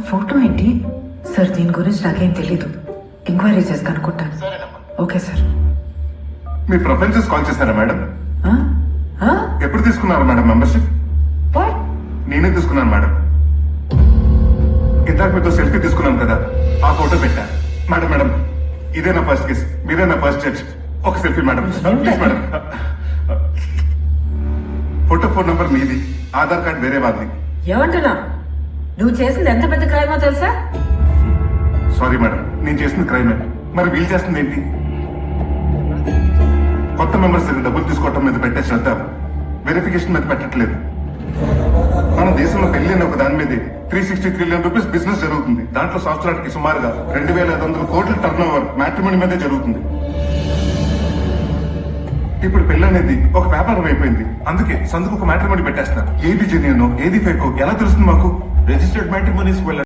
Photo ఏంటి sir? దీని గురించి నాకేం తెలీదు. ఎంక్వైరీ చేసి కనుక్కుంటాను. Okay sir. మీ ప్రొఫైల్ చూసి కాల్ చేశారా మేడం? ఆ? ఆ? ఎప్పుడు తీసుకున్నారు మేడం మెంబర్షిప్? What? నేనే తీసుకున్నాను మేడం. ఇందాక మీతో సెల్ఫీ తీసుకున్నాను కదా, ఆ ఫోటో పెట్టా. మేడం మేడం, ఇదే నా ఫస్ట్ కేస్, మీరే నా ఫస్ట్ జడ్జ్. ఒక selfie madam, please madam. Photo phone number మీది, ఆధార్ కార్డ్ వేరే వాళ్ళది. ఏమంటున్నా? నువ్వు చేసింది ఎంత పెద్ద క్రైమో తెలుసా? సారీ మేడం, నేను చేసిన క్రైమే. మరి వీళ్ళు చేస్తుంది ఏంటి? కొత్త మెంబర్స్ దగ్గర డబ్బులు తీసుకోవటం మీద పెట్టే శ్రద్ధ వెరిఫికేషన్ మీద పెట్టట్లేదు. మన దేశంలో పెళ్లి అనే ఒక దాని మీద 360 ట్రిలియన్ రూపీస్ బిజినెస్ జరుగుతుంది. దాంట్లో సంవత్సరానికి సుమారుగా 2,500 కోట్ల టర్న్ ఓవర్ మ్యాట్రిమోనీ మీదే జరుగుతుంది. ఇప్పుడు పెళ్లి అనేది ఒక వ్యాపారం అయిపోయింది. అందుకే సందుకు ఒక మ్యాట్రిమోనీ పెట్టేస్తారు. ఏది జెన్యూనో ఏది ఫేకో ఎలా తెలుస్తుంది మాకు? Registered matrimonies